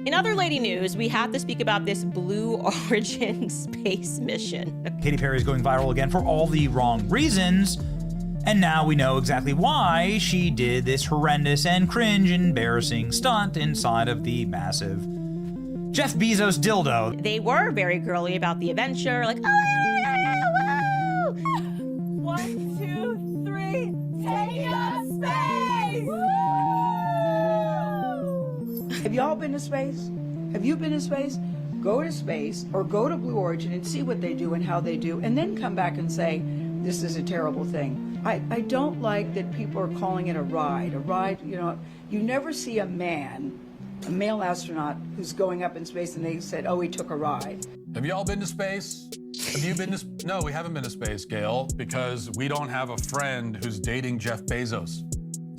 In other lady news, we have to speak about this Blue Origin space mission. Katy Perry is going viral again for all the wrong reasons, and now we know exactly why she did this horrendous and cringe, embarrassing stunt inside of the massive Jeff Bezos dildo. They were very girly about the adventure, like, oh, woo! 1, 2, 3, take us space! Have y'all been to space? Have you been to space? Go to space or go to Blue Origin and see what they do and how they do, and then come back and say, this is a terrible thing. I don't like that people are calling it a ride. A ride, you know, you never see a male astronaut who's going up in space and they said, oh, he took a ride. Have you all been to space? Have you been to No, we haven't been to space, Gayle, because we don't have a friend who's dating Jeff Bezos.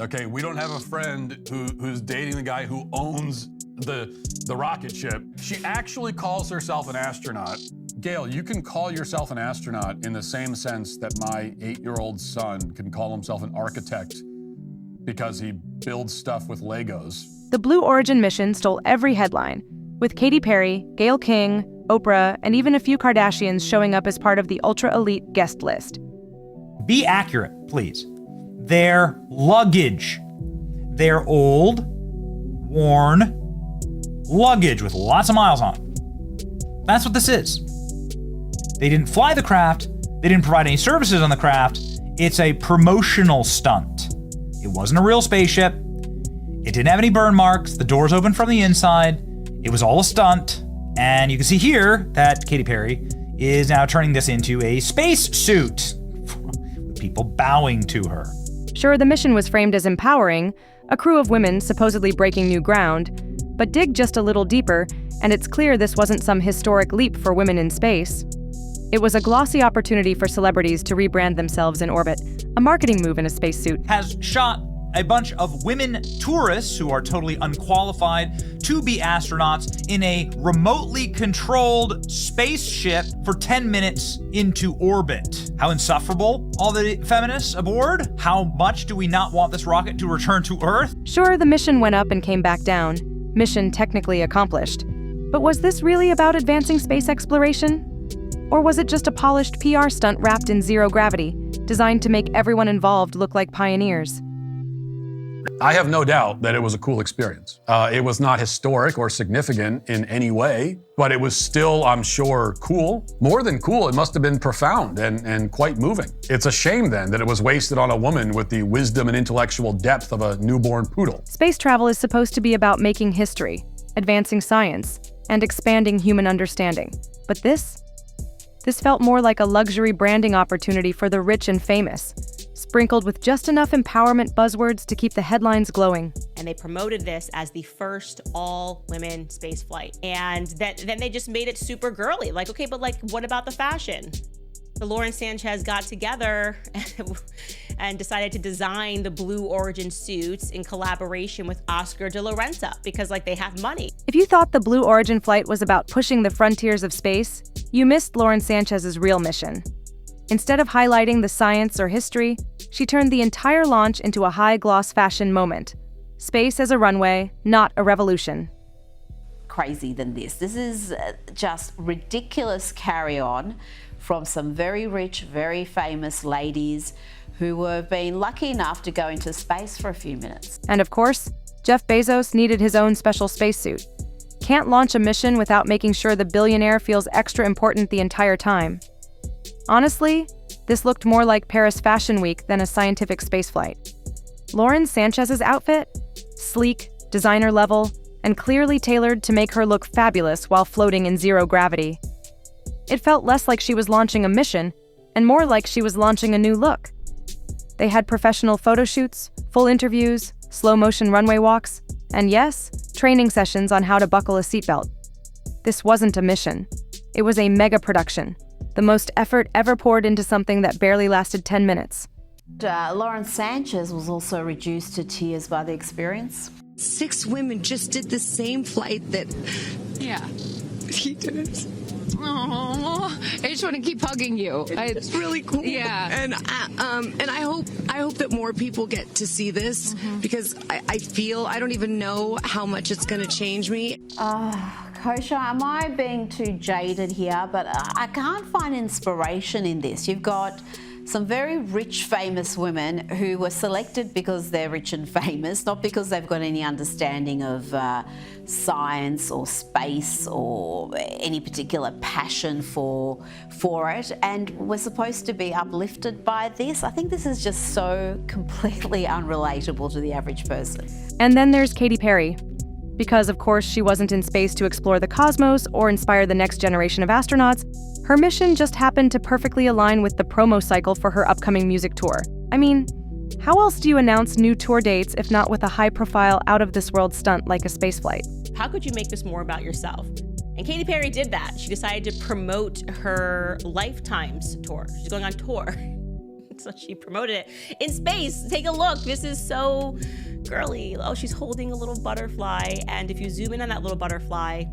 Okay, we don't have a friend who's dating the guy who owns the rocket ship. She actually calls herself an astronaut. Gayle, you can call yourself an astronaut in the same sense that my 8-year-old son can call himself an architect because he builds stuff with Legos. The Blue Origin mission stole every headline, with Katy Perry, Gayle King, Oprah, and even a few Kardashians showing up as part of the ultra-elite guest list. Be accurate, please. Their luggage. They're old, worn luggage with lots of miles on it. That's what this is. They didn't fly the craft. They didn't provide any services on the craft. It's a promotional stunt. It wasn't a real spaceship. It didn't have any burn marks. The doors opened from the inside. It was all a stunt. And you can see here that Katy Perry is now turning this into a space suit with people bowing to her. Sure, the mission was framed as empowering, a crew of women supposedly breaking new ground, but dig just a little deeper, and it's clear this wasn't some historic leap for women in space. It was a glossy opportunity for celebrities to rebrand themselves in orbit, a marketing move in a spacesuit. Has shot a bunch of women tourists who are totally unqualified to be astronauts in a remotely controlled spaceship for 10 minutes into orbit. How insufferable, all the feminists aboard? How much do we not want this rocket to return to Earth? Sure, the mission went up and came back down. Mission technically accomplished. But was this really about advancing space exploration? Or was it just a polished PR stunt wrapped in zero gravity, designed to make everyone involved look like pioneers? I have no doubt that it was a cool experience. It was not historic or significant in any way, but it was still, I'm sure, cool. More than cool, it must have been profound and quite moving. It's a shame then that it was wasted on a woman with the wisdom and intellectual depth of a newborn poodle. Space travel is supposed to be about making history, advancing science, and expanding human understanding. But this felt more like a luxury branding opportunity for the rich and famous, sprinkled with just enough empowerment buzzwords to keep the headlines glowing. And they promoted this as the first all-women space flight. And then they just made it super girly. Like, okay, but like, what about the fashion? So Lauren Sanchez got together and decided to design the Blue Origin suits in collaboration with Oscar de la Renta because like they have money. If you thought the Blue Origin flight was about pushing the frontiers of space, you missed Lauren Sanchez's real mission. Instead of highlighting the science or history, she turned the entire launch into a high-gloss fashion moment. Space as a runway, not a revolution. Crazy than this. This is just ridiculous carry-on from some very rich, very famous ladies who were being lucky enough to go into space for a few minutes. And of course, Jeff Bezos needed his own special spacesuit. Can't launch a mission without making sure the billionaire feels extra important the entire time. Honestly, this looked more like Paris Fashion Week than a scientific spaceflight. Lauren Sanchez's outfit? Sleek, designer level, and clearly tailored to make her look fabulous while floating in zero gravity. It felt less like she was launching a mission, and more like she was launching a new look. They had professional photo shoots, full interviews, slow-motion runway walks, and yes, training sessions on how to buckle a seatbelt. This wasn't a mission. It was a mega production. The most effort ever poured into something that barely lasted 10 minutes. Lauren Sanchez was also reduced to tears by the experience. 6 women just did the same flight that, He didn't. Oh, I just want to keep hugging you. It's really cool. Yeah. And I hope that more people get to see this because I feel I don't even know how much it's going to change me. Kosha, am I being too jaded here? But I can't find inspiration in this. You've got some very rich, famous women who were selected because they're rich and famous, not because they've got any understanding of science or space or any particular passion for it. And we're supposed to be uplifted by this. I think this is just so completely unrelatable to the average person. And then there's Katy Perry. Because, of course, she wasn't in space to explore the cosmos or inspire the next generation of astronauts, her mission just happened to perfectly align with the promo cycle for her upcoming music tour. I mean, how else do you announce new tour dates if not with a high-profile, out-of-this-world stunt like a spaceflight? How could you make this more about yourself? And Katy Perry did that. She decided to promote her Lifetimes tour. She's going on tour. So she promoted it in space. Take a look. This is so girly. Oh, she's holding a little butterfly. And if you zoom in on that little butterfly,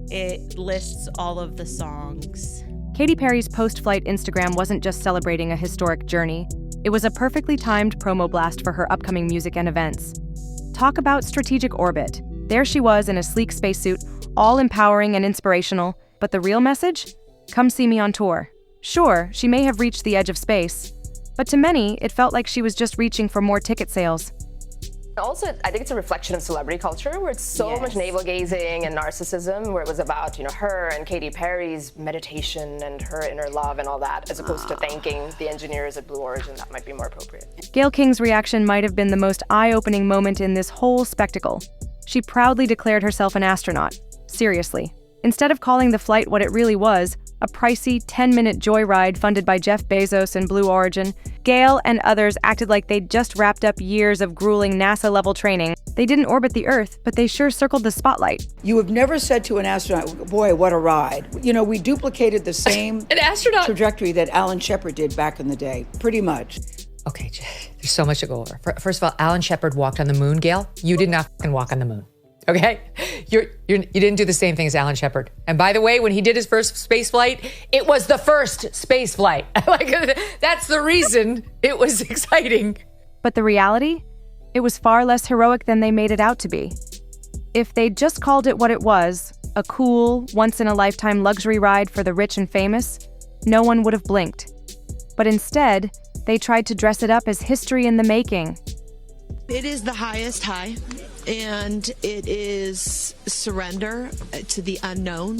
it lists all of the songs. Katy Perry's post-flight Instagram wasn't just celebrating a historic journey. It was a perfectly timed promo blast for her upcoming music and events. Talk about strategic orbit. There she was in a sleek spacesuit, all empowering and inspirational. But the real message? Come see me on tour. Sure, she may have reached the edge of space, but to many, it felt like she was just reaching for more ticket sales. Also, I think it's a reflection of celebrity culture where it's so much navel-gazing and narcissism, where it was about, her and Katy Perry's meditation and her inner love and all that, as opposed to thanking the engineers at Blue Origin. That might be more appropriate. Gayle King's reaction might have been the most eye-opening moment in this whole spectacle. She proudly declared herself an astronaut. Seriously. Instead of calling the flight what it really was, a pricey 10-minute joyride funded by Jeff Bezos and Blue Origin, Gayle and others acted like they'd just wrapped up years of grueling NASA-level training. They didn't orbit the Earth, but they sure circled the spotlight. You have never said to an astronaut, boy, what a ride. We duplicated the same trajectory that Alan Shepard did back in the day, pretty much. Okay, there's so much to go over. First of all, Alan Shepard walked on the moon, Gayle. You did not fucking walk on the moon. Okay? You didn't do the same thing as Alan Shepard. And by the way, when he did his first space flight, it was the first space flight. That's the reason it was exciting. But the reality? It was far less heroic than they made it out to be. If they'd just called it what it was, a cool, once-in-a-lifetime luxury ride for the rich and famous, no one would have blinked. But instead, they tried to dress it up as history in the making. It is the highest high, and it is surrender to the unknown,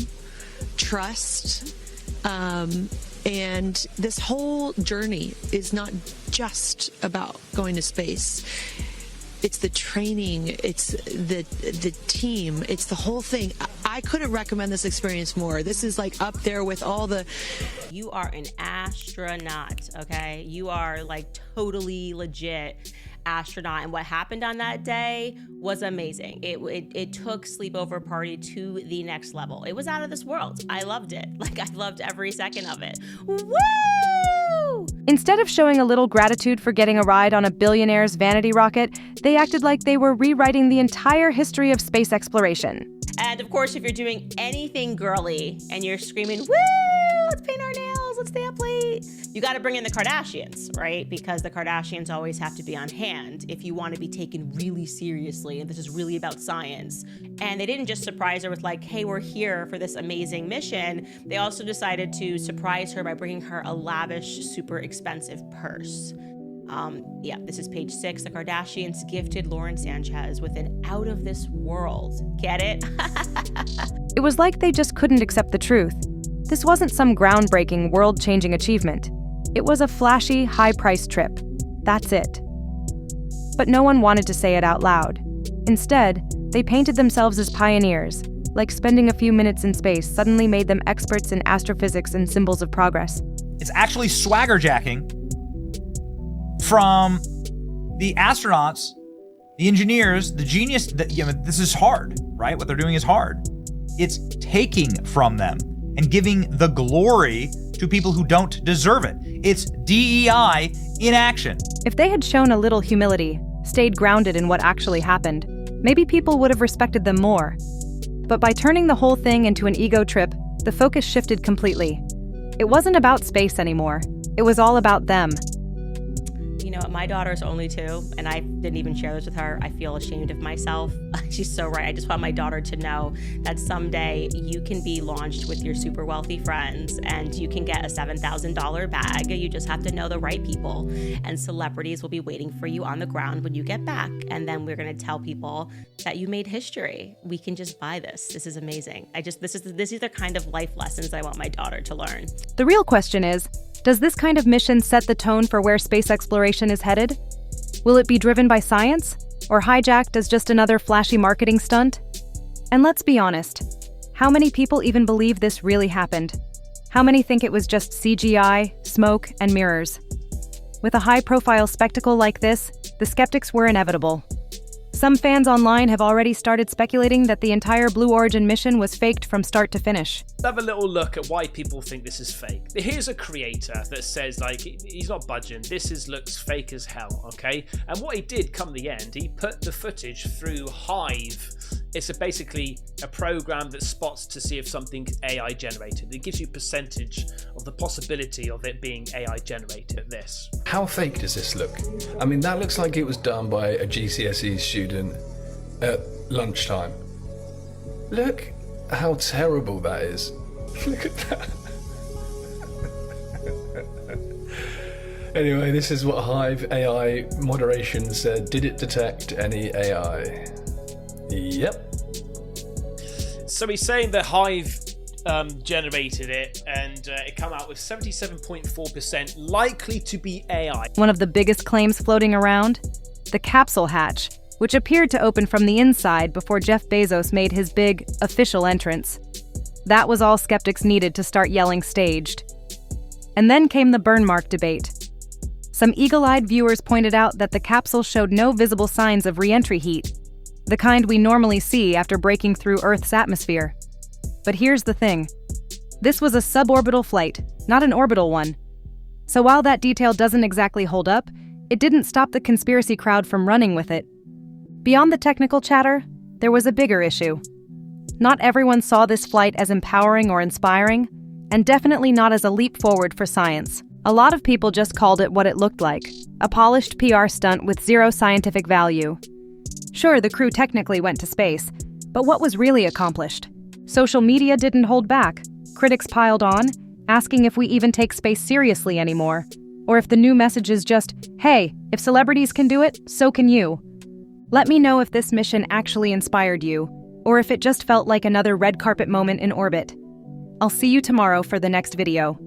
trust, and this whole journey is not just about going to space. It's the training, it's the team, it's the whole thing. I couldn't recommend this experience more. This is like up there with all the... You are an astronaut, okay? You are like totally legit astronaut, and what happened on that day was amazing. It took Sleepover Party to the next level. It was out of this world. I loved it. I loved every second of it. Woo! Instead of showing a little gratitude for getting a ride on a billionaire's vanity rocket, they acted like they were rewriting the entire history of space exploration. And of course, if you're doing anything girly and you're screaming, woo, let's paint our nails, let's stay up late, you got to bring in the Kardashians, right? Because the Kardashians always have to be on hand if you want to be taken really seriously, and this is really about science. And they didn't just surprise her with hey, we're here for this amazing mission. They also decided to surprise her by bringing her a lavish, super expensive purse. This is page 6. The Kardashians gifted Lauren Sanchez with an out-of-this-world. Get it? It was like they just couldn't accept the truth. This wasn't some groundbreaking, world-changing achievement. It was a flashy, high-priced trip. That's it. But no one wanted to say it out loud. Instead, they painted themselves as pioneers, like spending a few minutes in space suddenly made them experts in astrophysics and symbols of progress. It's actually swagger-jacking from the astronauts, the engineers, the genius. This is hard, right? What they're doing is hard. It's taking from them and giving the glory to people who don't deserve it. It's DEI in action. If they had shown a little humility, stayed grounded in what actually happened, maybe people would have respected them more. But by turning the whole thing into an ego trip, the focus shifted completely. It wasn't about space anymore. It was all about them. You know, my daughter's only 2, and I didn't even share this with her. I feel ashamed of myself. She's so right. I just want my daughter to know that someday you can be launched with your super wealthy friends and you can get a $7,000 bag. You just have to know the right people, and celebrities will be waiting for you on the ground when you get back. And then we're going to tell people that you made history. We can just buy this. This is amazing. This is the kind of life lessons I want my daughter to learn. The real question is, does this kind of mission set the tone for where space exploration is headed? Will it be driven by science, or hijacked as just another flashy marketing stunt? And let's be honest, how many people even believe this really happened? How many think it was just CGI, smoke, and mirrors? With a high-profile spectacle like this, the skeptics were inevitable. Some fans online have already started speculating that the entire Blue Origin mission was faked from start to finish. Let's have a little look at why people think this is fake. Here's a creator that says, like, he's not budging. This looks fake as hell, okay? And what he did come the end, he put the footage through Hive. It's basically a program that spots to see if something's AI generated. It gives you percentage of the possibility of it being AI generated. This. How fake does this look? I mean, that looks like it was done by a GCSE student at lunchtime. Look how terrible that is. Look at that. Anyway, this is what Hive AI moderation said. Did it detect any AI? Yep. So he's saying that Hive generated it, and it came out with 77.4% likely to be AI. One of the biggest claims floating around? The capsule hatch, which appeared to open from the inside before Jeff Bezos made his big, official entrance. That was all skeptics needed to start yelling staged. And then came the burn mark debate. Some eagle-eyed viewers pointed out that the capsule showed no visible signs of re-entry heat, the kind we normally see after breaking through Earth's atmosphere. But here's the thing. This was a suborbital flight, not an orbital one. So while that detail doesn't exactly hold up, it didn't stop the conspiracy crowd from running with it. Beyond the technical chatter, there was a bigger issue. Not everyone saw this flight as empowering or inspiring, and definitely not as a leap forward for science. A lot of people just called it what it looked like, a polished PR stunt with zero scientific value. Sure, the crew technically went to space, but what was really accomplished? Social media didn't hold back. Critics piled on, asking if we even take space seriously anymore, or if the new message is just, hey, if celebrities can do it, so can you. Let me know if this mission actually inspired you, or if it just felt like another red carpet moment in orbit. I'll see you tomorrow for the next video.